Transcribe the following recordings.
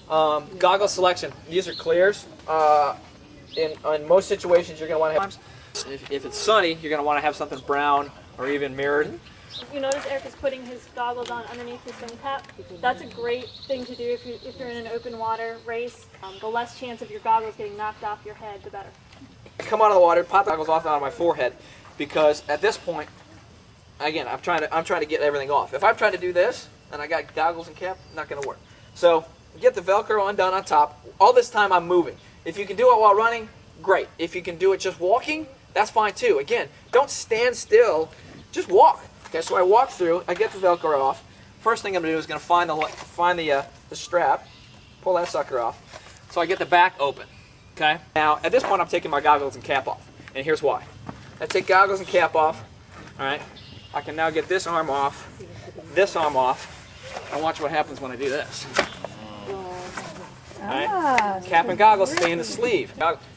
Oh, yeah. Goggle selection. These are clears. In most situations, you're going to want to have, if it's sunny, you're going to want to have something brown or even mirrored. You notice Eric is putting his goggles on underneath his swim cap. That's a great thing to do if you're in an open water race. The less chance of your goggles getting knocked off your head, the better. Come out of the water, pop the goggles off out of my forehead, because at this point, again, I'm trying to get everything off. If I'm trying to do this and I got goggles and cap, not going to work. So get the Velcro undone on top. All this time I'm moving. If you can do it while running, great. If you can do it just walking, that's fine too. Again, don't stand still, just walk. Okay, so I walk through, I get the Velcro off. First thing I'm going to do is going to find the strap, pull that sucker off. So I get the back open. Okay. Now at this point I'm taking my goggles and cap off, and here's why. I take goggles and cap off. All right. I can now get this arm off, and watch what happens when I do this. All right. Cap and goggles stay in the sleeve.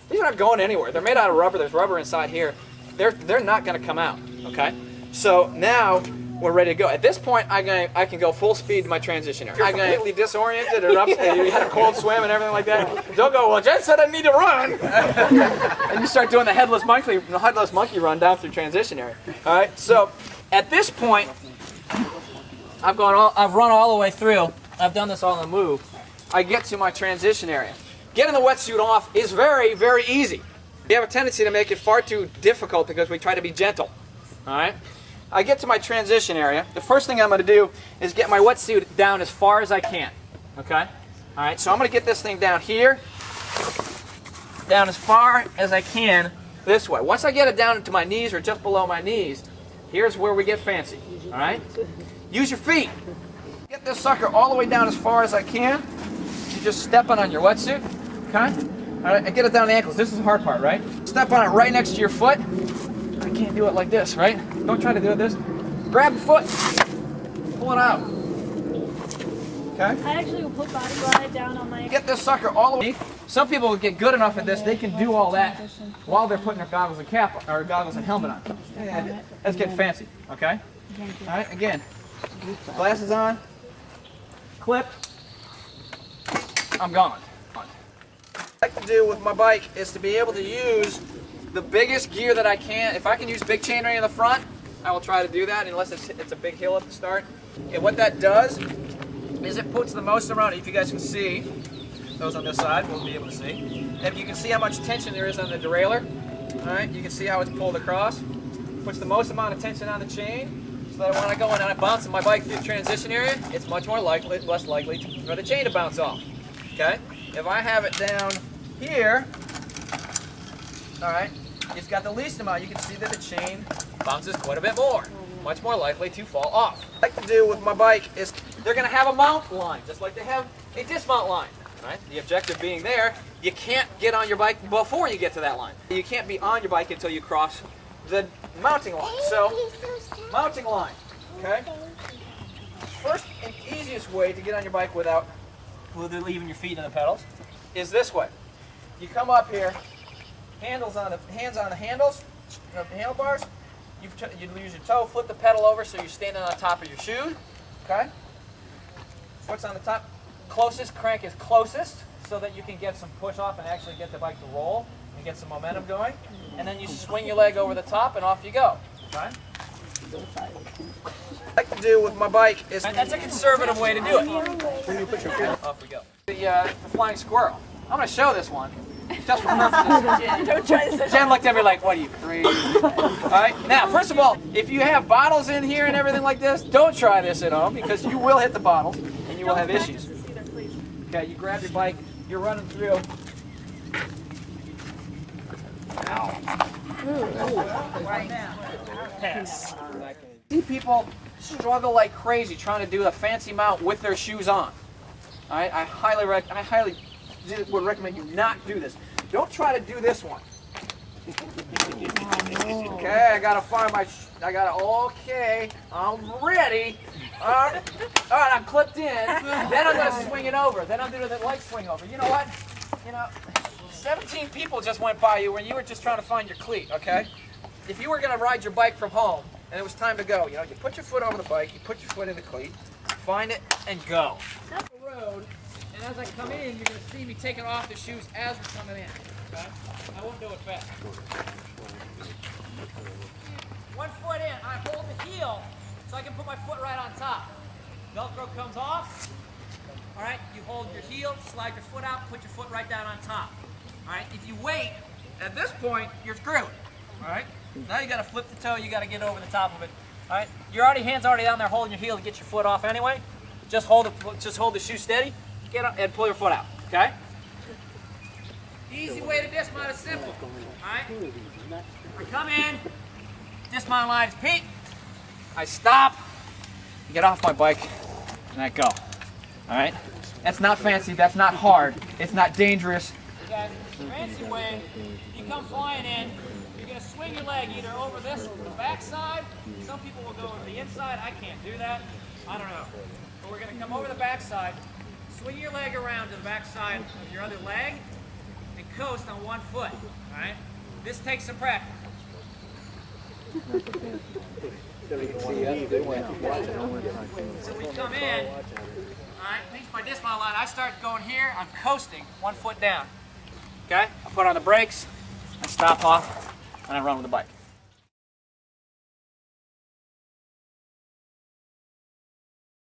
These aren't going anywhere. They're made out of rubber. There's rubber inside here. They're not going to come out. Okay. So now we're ready to go. At this point, I can go full speed to my transition area. I'm completely disoriented and upset. You had a cold swim and everything like that. Don't go, well, Jen said I need to run. And you start doing the headless monkey run down through transition area. All right. So at this point, I've run all the way through. I've done this all on the move. I get to my transition area. Getting the wetsuit off is very, very easy. We have a tendency to make it far too difficult because we try to be gentle. All right. I get to my transition area. The first thing I'm going to do is get my wetsuit down as far as I can. Okay? All right, so I'm going to get this thing down here, down as far as I can this way. Once I get it down to my knees or just below my knees, here's where we get fancy. All right? Use your feet. Get this sucker all the way down as far as I can. You're just stepping on your wetsuit. Okay? All right, and get it down to the ankles. This is the hard part, right? Step on it right next to your foot. I can't do it like this, right? Don't try to do it this. Grab the foot, pull it out. Okay? I actually will put body glide down on my... Get this sucker all the way. Some people get good enough at this, they can do all that while they're putting their goggles and cap on, or goggles and helmet on. Yeah, that's getting fancy, okay? All right, again, glasses on, clip, I'm gone. What I like to do with my bike is to be able to use the biggest gear that I can. If I can use big chainring in the front, I will try to do that unless it's a big hill at the start. And what that does is it puts the most amount, if you guys can see, those on this side will be able to see. If you can see how much tension there is on the derailleur, all right, you can see how it's pulled across. Puts the most amount of tension on the chain, so that when I go in and I bounce my bike through the transition area, it's much more likely, less likely for the chain to bounce off. Okay? If I have it down here, all right, it's got the least amount. You can see that the chain bounces quite a bit more. Much more likely to fall off. What I like to do with my bike is they're going to have a mount line, just like they have a dismount line. Right? The objective being there, you can't get on your bike before you get to that line. You can't be on your bike until you cross the mounting line. So, mounting line, okay? First and easiest way to get on your bike without leaving your feet in the pedals is this way. You come up here, hands on the handles, the handlebars. You use your toe, flip the pedal over so you're standing on top of your shoe. Okay? Foot's on the top. Closest crank is closest so that you can get some push off and actually get the bike to roll and get some momentum going. And then you swing your leg over the top and off you go. Okay? What I like to do with my bike is... That's a conservative way to do it. Off we go. The flying squirrel. I'm going to show this one. Just for purposes. Don't try this. Jen looked at me like, what are you, crazy? Alright, now, first of all, if you have bottles in here and everything like this, don't try this at home because you will hit the bottles and you will have issues. Okay, you grab your bike, you're running through. Ow. Pass. See people struggle like crazy trying to do a fancy mount with their shoes on. Alright, I highly would recommend you not do this. Don't try to do this one. Okay, I gotta find my, okay, I'm ready. All right, I'm clipped in. Then I'm gonna swing it over. Then I'm doing the light swing over. You know what? 17 people just went by you when you were just trying to find your cleat, okay? If you were gonna ride your bike from home and it was time to go, you put your foot over the bike, you put your foot in the cleat, find it, and go. Up the road, and as I come in, you're going to see me taking off the shoes as we're coming in. Okay? I won't do it fast. 1 foot in, I hold the heel so I can put my foot right on top. Velcro comes off. All right, you hold your heel, slide your foot out, put your foot right down on top. All right, if you wait, at this point, you're screwed. All right, now you got to flip the toe, you got to get over the top of it. All right, hand's already down there holding your heel to get your foot off anyway. Just hold the shoe steady, get up and pull your foot out. Okay. Easy way to dismount is simple. All right, I come in, dismount line is peak. I stop, get off my bike, and I go. All right, that's not fancy. That's not hard. It's not dangerous. Okay. Fancy way, you come flying in. You're gonna swing your leg either over the back side. Some people will go over the inside. I can't do that. I don't know. But we're gonna come over the back side, swing your leg around to the back side of your other leg, and coast on 1 foot. All right. This takes some practice. So we come in. All right, reach my dismount line. I start going here. I'm coasting 1 foot down. Okay? I put on the brakes, I stop off, and I run with the bike.